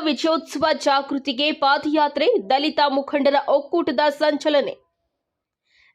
ವಿಜಯೋತ್ಸವ ಜಾಗೃತಿಗೆ ಪಾದಯಾತ್ರೆ, ದಲಿತ ಮುಖಂಡರ ಒಕ್ಕೂಟದ ಸಂಚಲನೆ.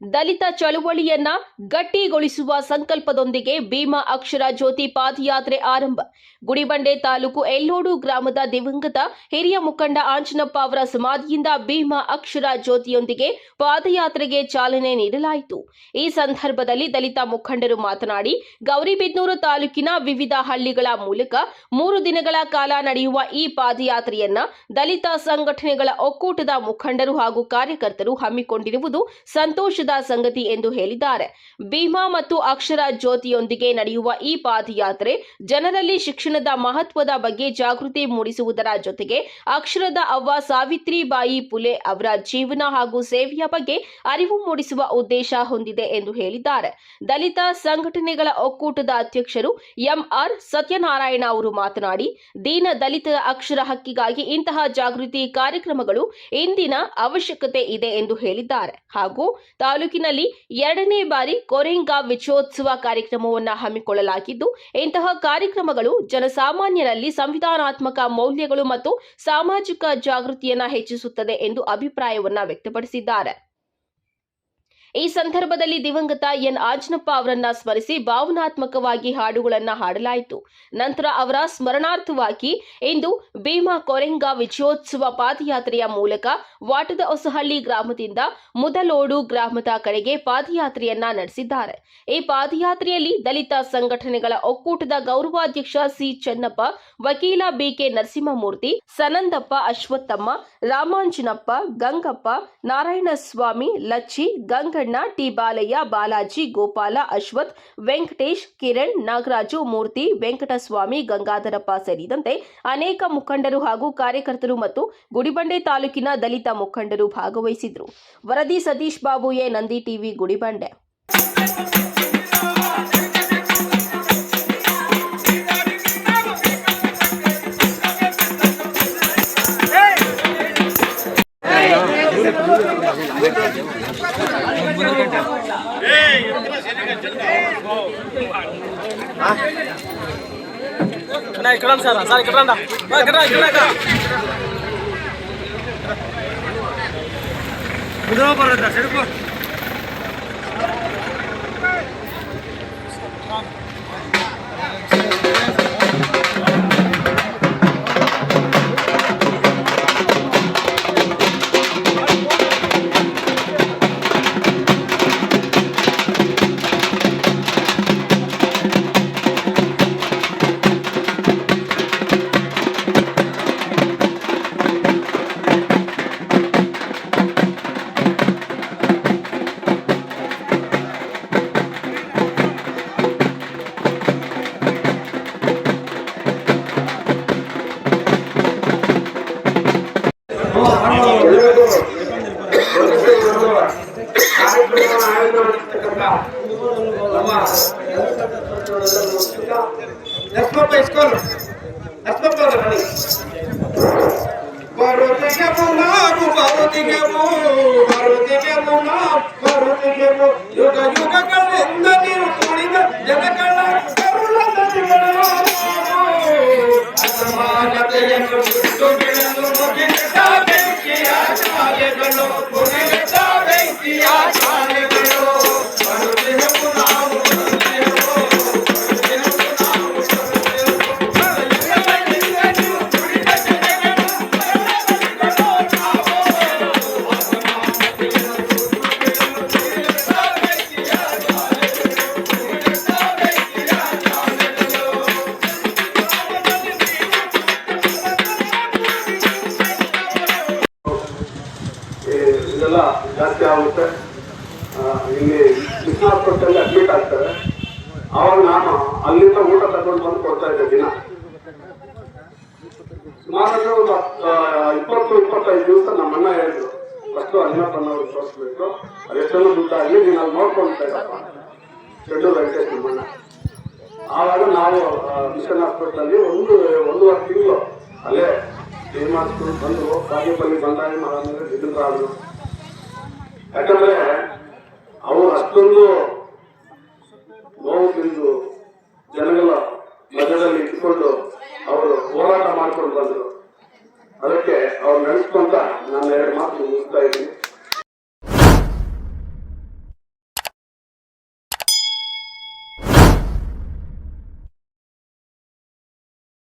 ದಲಿತ ಚಳುವಳಿಯನ್ನ ಗಟ್ಟಿಗೊಳಿಸುವ ಸಂಕಲ್ಪದೊಂದಿಗೆ ಭೀಮಾ ಅಕ್ಷರ ಜ್ಯೋತಿ ಪಾದಯಾತ್ರೆ ಆರಂಭ. ಗುಡಿಬಂಡೆ ತಾಲೂಕು ಎಲ್ಲೋಡು ಗ್ರಾಮದ ದಿವಂಗತ ಹಿರಿಯ ಮುಖಂಡ ಆಂಜನಪ್ಪ ಅವರ ಸಮಾಧಿಯಿಂದ ಭೀಮಾ ಅಕ್ಷರ ಜ್ಯೋತಿಯೊಂದಿಗೆ ಪಾದಯಾತ್ರೆಗೆ ಚಾಲನೆ ನೀಡಲಾಯಿತು. ಈ ಸಂದರ್ಭದಲ್ಲಿ ದಲಿತ ಮುಖಂಡರು ಮಾತನಾಡಿ, ಗೌರಿಬಿದನೂರು ತಾಲೂಕಿನ ವಿವಿಧ ಹಳ್ಳಿಗಳ ಮೂಲಕ 3 ದಿನಗಳ ಕಾಲ ನಡೆಯುವ ಈ ಪಾದಯಾತ್ರೆಯನ್ನ ದಲಿತ ಸಂಘಟನೆಗಳ ಒಕ್ಕೂಟದ ಮುಖಂಡರು ಹಾಗೂ ಕಾರ್ಯಕರ್ತರು ಹಮ್ಮಿಕೊಂಡಿರುವುದು ಸಂತೋಷದ ಸಂಗತಿ ಎಂದು ಹೇಳಿದ್ದಾರೆ. ಭೀಮಾ ಮತ್ತು ಅಕ್ಷರ ಜ್ಯೋತಿಯೊಂದಿಗೆ ನಡೆಯುವ ಈ ಪಾದಯಾತ್ರೆ ಜನರಲ್ಲಿ ಶಿಕ್ಷಣದ ಮಹತ್ವದ ಬಗ್ಗೆ ಜಾಗೃತಿ ಮೂಡಿಸುವುದರ ಜೊತೆಗೆ ಅಕ್ಷರದ ಅವ್ವ ಸಾವಿತ್ರಿಬಾಯಿ ಫುಲೆ ಅವರ ಜೀವನ ಹಾಗೂ ಸೇವೆಯ ಬಗ್ಗೆ ಅರಿವು ಮೂಡಿಸುವ ಉದ್ದೇಶ ಹೊಂದಿದೆ ಎಂದು ಹೇಳಿದ್ದಾರೆ. ದಲಿತ ಸಂಘಟನೆಗಳ ಒಕ್ಕೂಟದ ಅಧ್ಯಕ್ಷರು ಎಂಆರ್ ಸತ್ಯನಾರಾಯಣ ಅವರು ಮಾತನಾಡಿ, ದೀನ ದಲಿತರ ಅಕ್ಷರ ಹಕ್ಕಿಗಾಗಿ ಇಂತಹ ಜಾಗೃತಿ ಕಾರ್ಯಕ್ರಮಗಳು ಇಂದಿನ ಅವಶ್ಯಕತೆ ಇದೆ ಎಂದು ಹೇಳಿದ್ದಾರೆ. ಹಾಗೂ ತಾಲೂಕಿನಲ್ಲಿ 2ನೇ ಬಾರಿ ಕೊರೆಂಗಾ ವಿಜಯೋತ್ಸವ ಕಾರ್ಯಕ್ರಮವನ್ನು ಹಮ್ಮಿಕೊಳ್ಳಲಾಗಿದ್ದು, ಇಂತಹ ಕಾರ್ಯಕ್ರಮಗಳು ಜನಸಾಮಾನ್ಯರಲ್ಲಿ ಸಂವಿಧಾನಾತ್ಮಕ ಮೌಲ್ಯಗಳು ಮತ್ತು ಸಾಮಾಜಿಕ ಜಾಗೃತಿಯನ್ನು ಹೆಚ್ಚಿಸುತ್ತದೆ ಎಂದು ಅಭಿಪ್ರಾಯವನ್ನು ವ್ಯಕ್ತಪಡಿಸಿದ್ದಾರೆ. ಈ ಸಂದರ್ಭದಲ್ಲಿ ದಿವಂಗತ ಎನ್ ಆಂಜನಪ್ಪ ಅವರನ್ನ ಸ್ಮರಿಸಿ ಭಾವನಾತ್ಮಕವಾಗಿ ಹಾಡುಗಳನ್ನು ಹಾಡಲಾಯಿತು. ನಂತರ ಅವರ ಸ್ಮರಣಾರ್ಥವಾಗಿ ಇಂದು ಭೀಮಾ ಕೊರೆಂಗಾ ವಿಜಯೋತ್ಸವ ಪಾದಯಾತ್ರೆಯ ಮೂಲಕ ವಾಟದ ಹೊಸಹಳ್ಳಿ ಗ್ರಾಮದಿಂದ ಮುದಲೋಡು ಗ್ರಾಮದ ಕಡೆಗೆ ಪಾದಯಾತ್ರೆಯನ್ನ ನಡೆಸಿದ್ದಾರೆ. ಈ ಪಾದಯಾತ್ರೆಯಲ್ಲಿ ದಲಿತ ಸಂಘಟನೆಗಳ ಒಕ್ಕೂಟದ ಗೌರವಾಧ್ಯಕ್ಷ ಸಿ ಚೆನ್ನಪ್ಪ, ವಕೀಲ ಬಿಕೆ ನರಸಿಂಹಮೂರ್ತಿ, ಸನಂದಪ್ಪ, ಅಶ್ವತ್ಥಮ್ಮ, ರಾಮಾಂಜನಪ್ಪ, ಗಂಗಪ್ಪ, ನಾರಾಯಣಸ್ವಾಮಿ, ಲಚ್ಚಿ, ಗಂಗಣ್ಣ, ಟಿ ಬಾಲಯ್ಯ, ಬಾಲಾಜಿ, ಗೋಪಾಲ, ಅಶ್ವಥ್, ವೆಂಕಟೇಶ್, ಕಿರಣ್, ನಾಗರಾಜು, ಮೂರ್ತಿ, ವೆಂಕಟಸ್ವಾಮಿ, ಗಂಗಾಧರಪ್ಪ ಸೇರಿದಂತೆ ಅನೇಕ ಮುಖಂಡರು ಹಾಗೂ ಕಾರ್ಯಕರ್ತರು ಮತ್ತು ಗುಡಿಬಂಡೆ ತಾಲೂಕಿನ ದಲಿತ ಮುಖಂಡರು ಭಾಗವಹಿಸಿದ್ರು. ವರದಿ ಸತೀಶ್ ಬಾಬು, ಎ ನಂದಿ ಟಿವಿ, ಗುಡಿಬಂಡೆ. ఇక్కడ సార్ ఇక్కడ సెడుపు ಯುಗ ಯುಗಗಳಿಂದ ನೀವು ತುಳಿದ ಜನಗಳ ಅಸಮಾನತೆಯನ್ನು ಬಿಟ್ಟು ಬಿಡಲು ಮುಗಿದ ಬೆಂಕಿಯ ಶಾಲೆಗಳು, ಮುಗಿದ ಬೆಂಕಿಯ ಶಾಲೆಗಳು. ಇದೆಲ್ಲ ಜಾಸ್ತಿ ಆಗುತ್ತೆ. ಇಲ್ಲಿ ಹಾಸ್ಪಿಟಲ್ ಅಡ್ಮಿಟ್ ಆಗ್ತಾರೆ. ಅವಾಗ ನಾನು ಅಲ್ಲಿಂದ ಊಟ ತಗೊಂಡು ಬಂದು ಕೊಡ್ತಾ ಇದ್ದೆ ದಿನ. ಸುಮಾರು ಒಂದು 20-25 ದಿವಸ ನಮ್ಮ ಅಣ್ಣ ಹೇಳಿದ್ರು, ಫಸ್ಟ್ ಅಣ್ಣಪ್ಪನವ್ರು ತೋರಿಸ್ಬೇಕು, ಅದೆಷ್ಟೆಲ್ಲ ದುಡ್ಡಾಗಲಿ ನೀನು ಅಲ್ಲಿ ನೋಡ್ಕೊಳ್ತಾ ಇದ್ದಪ್ಪ, ಚೆಂಡು ವೆಂಕಟೇಶ್ ನಮ್ಮಣ್ಣ. ಆವಾಗ ನಾವು ಮಿಷನ್ ಹಾಸ್ಪಿಟಲಲ್ಲಿ ಒಂದೂವರೆ ತಿಂಗಳು ಅಲ್ಲೇ ಏನ್ ಮಾಡಿಸ್ಕೊಂಡು ಬಂದು ಬಾಗೇಪಲ್ಲಿ ಬಂದಾಗ ಮೇಲೆ ನಿಂತಾದ್ರು. ಯಾಕಂದ್ರೆ ಅವರು ಅಷ್ಟೊಂದು ನೋವು ತಿಂದು ಜನಗಳ ಮಧ್ಯದಲ್ಲಿ ಇಟ್ಕೊಂಡು ಅವರು ಹೋರಾಟ ಮಾಡ್ಕೊಂಡು ಬಂದರು. ಇದ್ದೀನಿ.